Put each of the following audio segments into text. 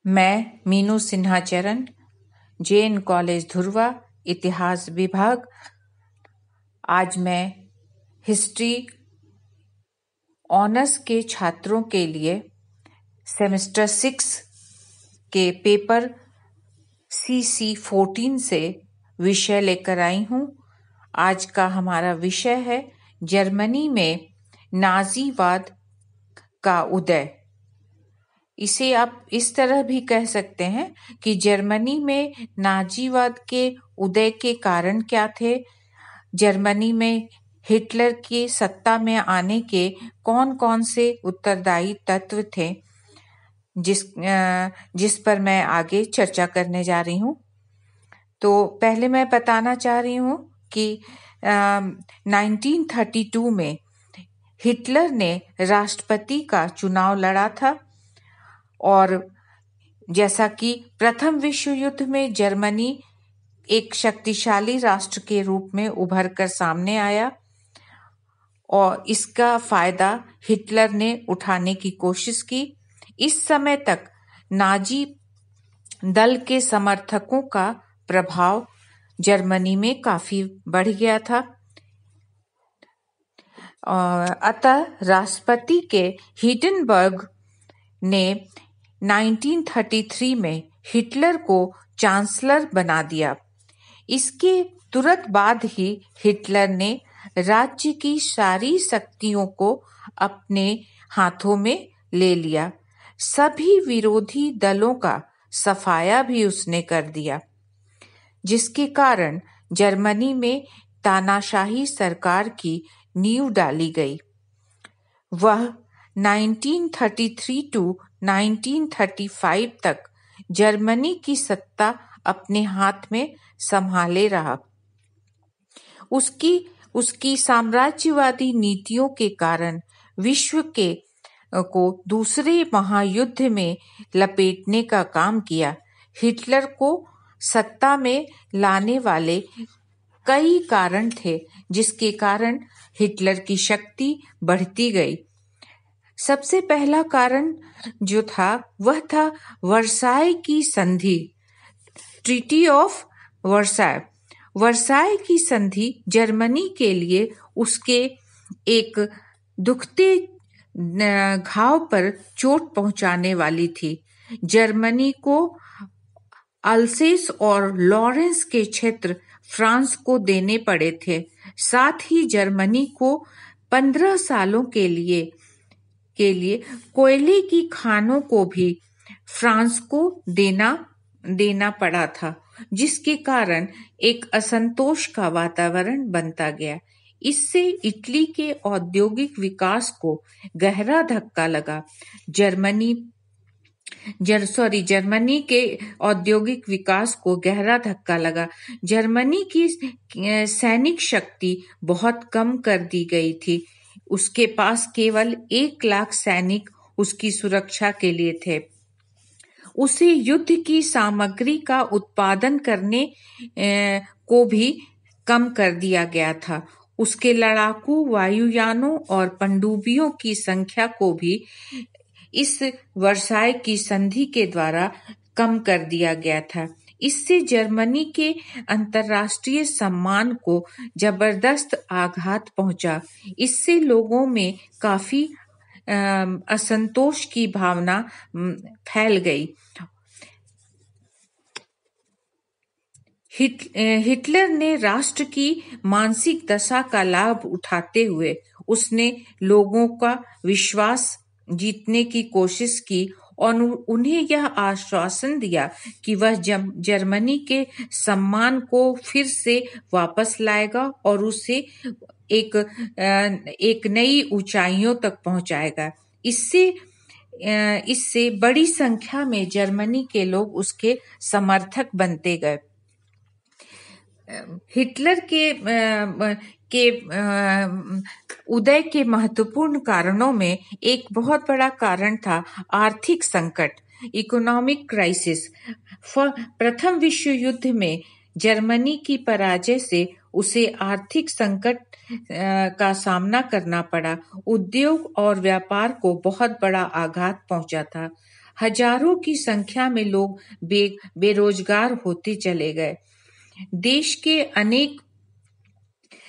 मैं मीनू सिन्हा चरण, जैन कॉलेज धुर्वा, इतिहास विभाग। आज मैं हिस्ट्री ऑनर्स के छात्रों के लिए सेमेस्टर 6 के पेपर CC14 से विषय लेकर आई हूँ। आज का हमारा विषय है जर्मनी में नाजीवाद का उदय। इसे आप इस तरह भी कह सकते हैं कि जर्मनी में नाजीवाद के उदय के कारण क्या थे, जर्मनी में हिटलर के सत्ता में आने के कौन कौन से उत्तरदायी तत्व थे, जिस पर मैं आगे चर्चा करने जा रही हूँ। तो पहले मैं बताना चाह रही हूँ कि 1932 में हिटलर ने राष्ट्रपति का चुनाव लड़ा था और जैसा कि प्रथम विश्व युद्ध में जर्मनी एक शक्तिशाली राष्ट्र के रूप में उभर कर सामने आया और इसका फायदा हिटलर ने उठाने की कोशिश की। इस समय तक नाजी दल के समर्थकों का प्रभाव जर्मनी में काफी बढ़ गया था। अतः राष्ट्रपति के हिंडनबर्ग ने 1933 में हिटलर को चांसलर बना दिया। इसके तुरंत बाद ही हिटलर ने राज्य की सारी शक्तियों को अपने हाथों में ले लिया। सभी विरोधी दलों का सफाया भी उसने कर दिया, जिसके कारण जर्मनी में तानाशाही सरकार की नींव डाली गई। वह 1933 टू 1935 तक जर्मनी की सत्ता अपने हाथ में संभाले रहा। उसकी साम्राज्यवादी नीतियों के कारण विश्व को दूसरे महायुद्ध में लपेटने का काम किया। हिटलर को सत्ता में लाने वाले कई कारण थे, जिसके कारण हिटलर की शक्ति बढ़ती गई। सबसे पहला कारण जो था वह था वर्साय की संधि, ट्रीटी ऑफ वर्साय। वर्साय की संधि जर्मनी के लिए उसके एक दुखते घाव पर चोट पहुंचाने वाली थी। जर्मनी को अल्सेस और लॉरेंस के क्षेत्र फ्रांस को देने पड़े थे। साथ ही जर्मनी को 15 सालों के लिए कोयले की खानों को भी फ्रांस को देना पड़ा था, जिसके कारण एक असंतोष का वातावरण बनता गया। इससे इटली के औद्योगिक विकास को गहरा धक्का लगा। जर्मनी के औद्योगिक विकास को गहरा धक्का लगा। जर्मनी की सैनिक शक्ति बहुत कम कर दी गई थी। उसके पास केवल 1 लाख सैनिक उसकी सुरक्षा के लिए थे। उसे युद्ध की सामग्री का उत्पादन करने को भी कम कर दिया गया था। उसके लड़ाकू वायुयानों और पनडुब्बियों की संख्या को भी इस वर्साय की संधि के द्वारा कम कर दिया गया था। इससे जर्मनी के अंतर्राष्ट्रीय सम्मान को जबरदस्त आघात पहुंचा। इससे लोगों में काफी असंतोष की भावना फैल गई। हिटलर ने राष्ट्र की मानसिक दशा का लाभ उठाते हुए उसने लोगों का विश्वास जीतने की कोशिश की और उन्हें यह आश्वासन दिया कि वह जर्मनी के सम्मान को फिर से वापस लाएगा और उसे एक नई ऊंचाइयों तक पहुंचाएगा। इससे बड़ी संख्या में जर्मनी के लोग उसके समर्थक बनते गए। हिटलर के उदय के महत्वपूर्ण कारणों में एक बहुत बड़ा कारण था आर्थिक संकट, इकोनॉमिक क्राइसिस। प्रथम विश्व युद्ध में जर्मनी की पराजय से उसे आर्थिक संकट का सामना करना पड़ा। उद्योग और व्यापार को बहुत बड़ा आघात पहुंचा था। हजारों की संख्या में लोग बेरोजगार होते चले गए। देश के अनेक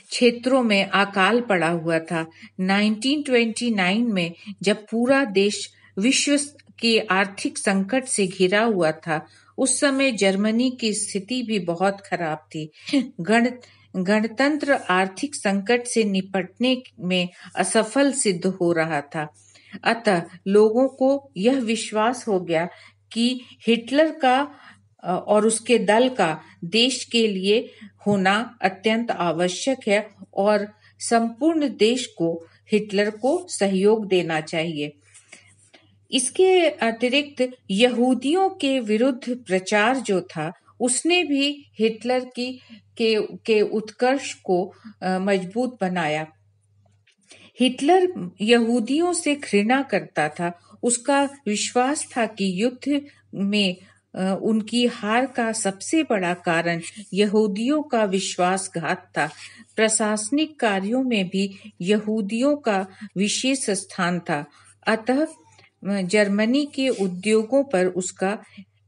क्षेत्रों में अकाल पड़ा हुआ था। 1929 में जब पूरा देश विश्व के आर्थिक संकट से घिरा हुआ था, उस समय जर्मनी की स्थिति भी बहुत खराब थी। गणतंत्र आर्थिक संकट से निपटने में असफल सिद्ध हो रहा था। अतः लोगों को यह विश्वास हो गया कि हिटलर का और उसके दल का देश के लिए होना अत्यंत आवश्यक है और संपूर्ण देश को हिटलर को सहयोग देना चाहिए। इसके अतिरिक्त यहूदियों के विरुद्ध प्रचार जो था, उसने भी हिटलर के उत्कर्ष को मजबूत बनाया। हिटलर यहूदियों से घृणा करता था। उसका विश्वास था कि युद्ध में उनकी हार का सबसे बड़ा कारण यहूदियों का विश्वासघात था। प्रशासनिक कार्यों में भी यहूदियों का विशेष स्थान था। अतः जर्मनी के उद्योगों पर उसका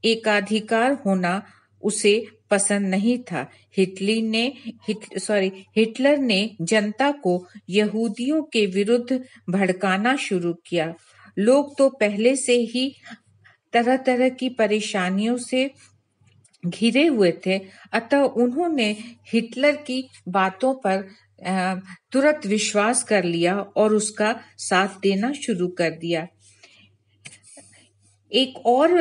एकाधिकार होना उसे पसंद नहीं था। हिटलर ने जनता को यहूदियों के विरुद्ध भड़काना शुरू किया। लोग तो पहले से ही तरह तरह की परेशानियों से घिरे हुए थे, अतः उन्होंने हिटलर की बातों पर तुरंत विश्वास कर लिया और उसका साथ देना शुरू कर दिया। एक और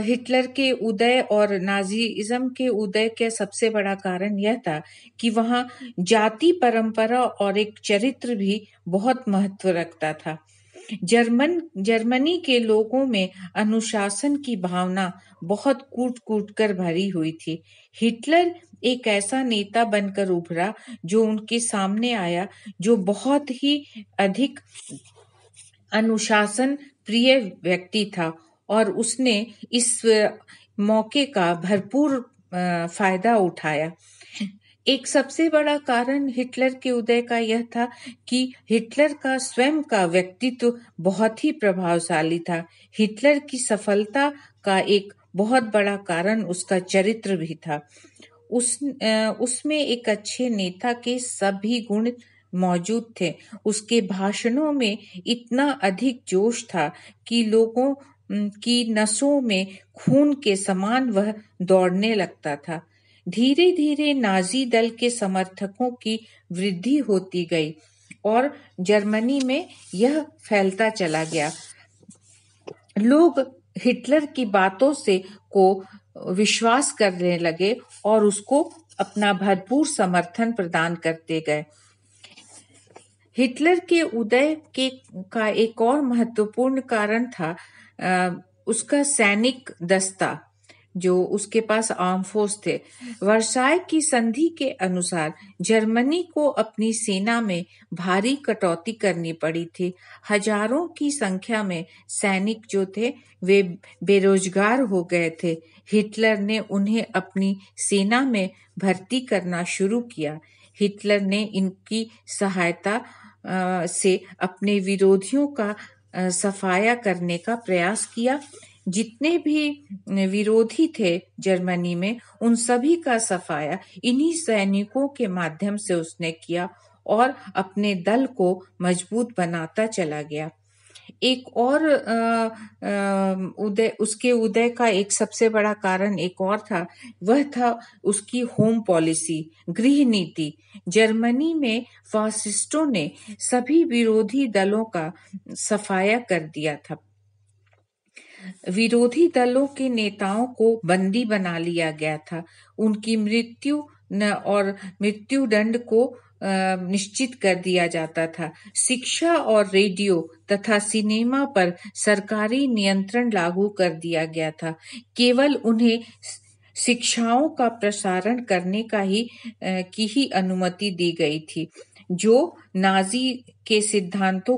हिटलर के उदय और नाजीइज्म के उदय का सबसे बड़ा कारण यह था कि वहाँ जाति परंपरा और एक चरित्र भी बहुत महत्व रखता था। जर्मनी के लोगों में अनुशासन की भावना बहुत कूट कर भरी हुई थी। हिटलर एक ऐसा नेता बनकर उभरा जो उनके सामने आया, जो बहुत ही अधिक अनुशासन प्रिय व्यक्ति था और उसने इस मौके का भरपूर फायदा उठाया। एक सबसे बड़ा कारण हिटलर के उदय का यह था कि हिटलर का स्वयं का व्यक्तित्व बहुत ही प्रभावशाली था। हिटलर की सफलता का एक बहुत बड़ा कारण उसका चरित्र भी था। उसमें एक अच्छे नेता के सभी गुण मौजूद थे। उसके भाषणों में इतना अधिक जोश था कि लोगों की नसों में खून के समान वह दौड़ने लगता था। धीरे धीरे नाजी दल के समर्थकों की वृद्धि होती गई और जर्मनी में यह फैलता चला गया। लोग हिटलर की बातों को विश्वास करने लगे और उसको अपना भरपूर समर्थन प्रदान करते गए। हिटलर के उदय का एक और महत्वपूर्ण कारण था उसका सैनिक दस्ता, जो उसके पास आर्म फोर्स थे। वर्साय की संधि के अनुसार जर्मनी को अपनी सेना में भारी कटौती करनी पड़ी थी। हजारों की संख्या में सैनिक जो थे वे बेरोजगार हो गए थे। हिटलर ने उन्हें अपनी सेना में भर्ती करना शुरू किया। हिटलर ने इनकी सहायता से अपने विरोधियों का सफाया करने का प्रयास किया। जितने भी विरोधी थे जर्मनी में, उन सभी का सफाया इन्हीं सैनिकों के माध्यम से उसने किया और अपने दल को मजबूत बनाता चला गया। एक और उसके उदय का एक सबसे बड़ा कारण एक और था, वह था उसकी होम पॉलिसी, गृह नीति। जर्मनी में फासिस्टों ने सभी विरोधी दलों का सफाया कर दिया था। विरोधी दलों के नेताओं को बंदी बना लिया गया था। उनकी मृत्यु और मृत्युदंड को निश्चित कर दिया जाता था। शिक्षा और रेडियो तथा सिनेमा पर सरकारी नियंत्रण लागू कर दिया गया था। केवल उन्हें शिक्षाओं का प्रसारण करने की ही अनुमति दी गई थी, जो नाजी के सिद्धांतों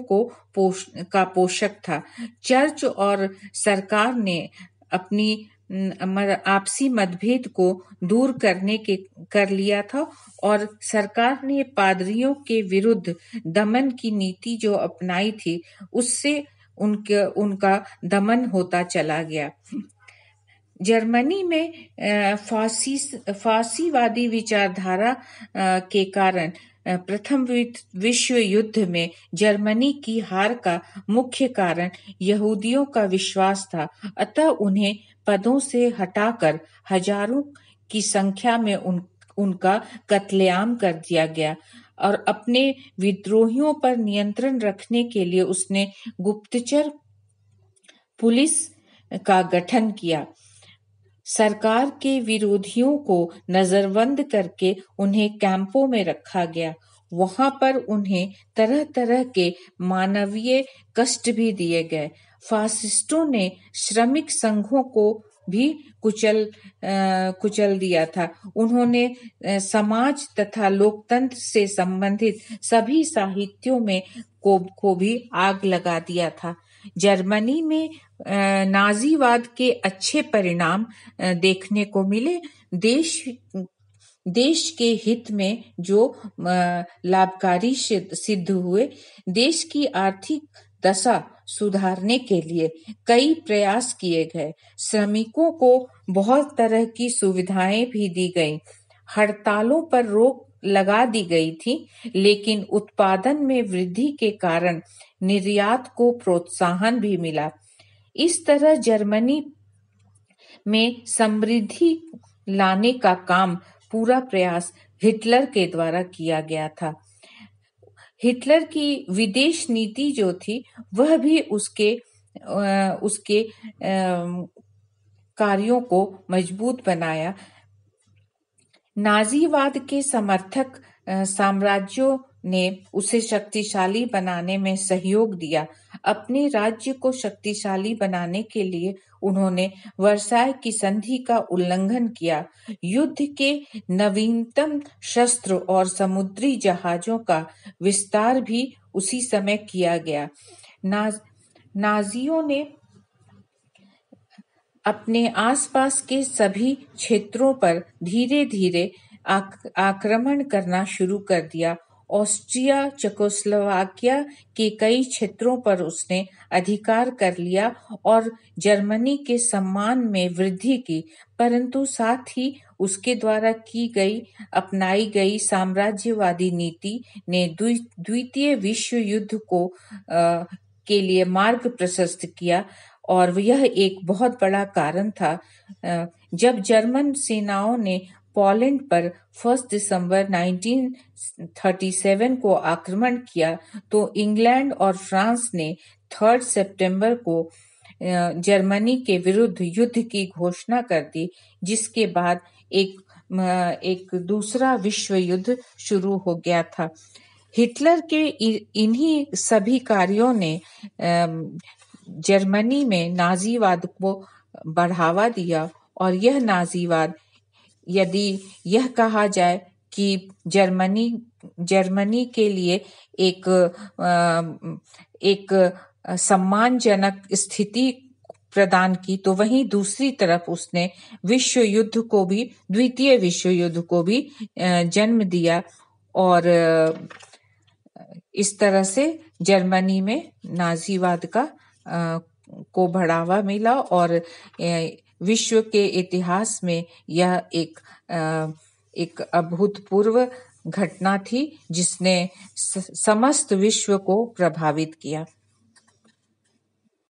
का पोषक था। चर्च और सरकार ने अपनी आपसी मतभेद को दूर कर लिया था और सरकार ने पादरियों के विरुद्ध दमन की नीति जो अपनाई थी, उससे उनका दमन होता चला गया। जर्मनी में फासीवादी विचारधारा के कारण प्रथम विश्व युद्ध में जर्मनी की हार का मुख्य कारण यहूदियों का विश्वास था, अतः उन्हें पदों से हटाकर हजारों की संख्या में उनका कत्लेआम कर दिया गया और अपने विद्रोहियों पर नियंत्रण रखने के लिए उसने गुप्तचर पुलिस का गठन किया। सरकार के विरोधियों को नजरबंद करके उन्हें कैंपों में रखा गया। वहां पर उन्हें तरह तरह के मानवीय कष्ट भी दिए गए। फासिस्टों ने श्रमिक संघों को भी कुचल दिया था। उन्होंने समाज तथा लोकतंत्र से संबंधित सभी साहित्यों में को भी आग लगा दिया था। जर्मनी में नाजीवाद के अच्छे परिणाम देखने को मिले। देश के हित में जो लाभकारी सिद्ध हुए। देश की आर्थिक दशा सुधारने के लिए कई प्रयास किए गए। श्रमिकों को बहुत तरह की सुविधाएं भी दी गईं। हड़तालों पर रोक लगा दी गई थी, लेकिन उत्पादन में वृद्धि के कारण निर्यात को प्रोत्साहन भी मिला। इस तरह जर्मनी में समृद्धि लाने का काम पूरा प्रयास हिटलर के द्वारा किया गया था। हिटलर की विदेश नीति जो थी वह भी उसके कार्यों को मजबूत बनाया। नाजीवाद के समर्थक साम्राज्यों ने उसे शक्तिशाली बनाने में सहयोग दिया। अपने राज्य को शक्तिशाली बनाने के लिए उन्होंने वर्साय की संधि का उल्लंघन किया। युद्ध के नवीनतम शस्त्र और समुद्री जहाजों का विस्तार भी उसी समय किया गया। नाजियों ने अपने आसपास के सभी क्षेत्रों पर धीरे धीरे आक्रमण करना शुरू कर दिया। ऑस्ट्रिया चेकोस्लोवाकिया के कई क्षेत्रों पर उसने अधिकार कर लिया और जर्मनी के सम्मान में वृद्धि की, परंतु साथ ही उसके द्वारा अपनाई गई साम्राज्यवादी नीति ने द्वितीय विश्व युद्ध के लिए मार्ग प्रशस्त किया और यह एक बहुत बड़ा कारण था। जब जर्मन सेनाओं ने पोलैंड पर 1 दिसंबर 1937 को आक्रमण किया तो इंग्लैंड और फ्रांस ने 3 सितंबर को जर्मनी के विरुद्ध युद्ध की घोषणा कर दी, जिसके बाद एक दूसरा विश्व युद्ध शुरू हो गया था। हिटलर के इन्हीं सभी कार्यों ने जर्मनी में नाजीवाद को बढ़ावा दिया और यह नाजीवाद, यदि यह कहा जाए कि जर्मनी के लिए एक सम्मानजनक स्थिति प्रदान की, तो वहीं दूसरी तरफ उसने द्वितीय विश्व युद्ध को भी जन्म दिया और इस तरह से जर्मनी में नाजीवाद को बढ़ावा मिला और विश्व के इतिहास में यह एक अभूतपूर्व घटना थी जिसने समस्त विश्व को प्रभावित किया।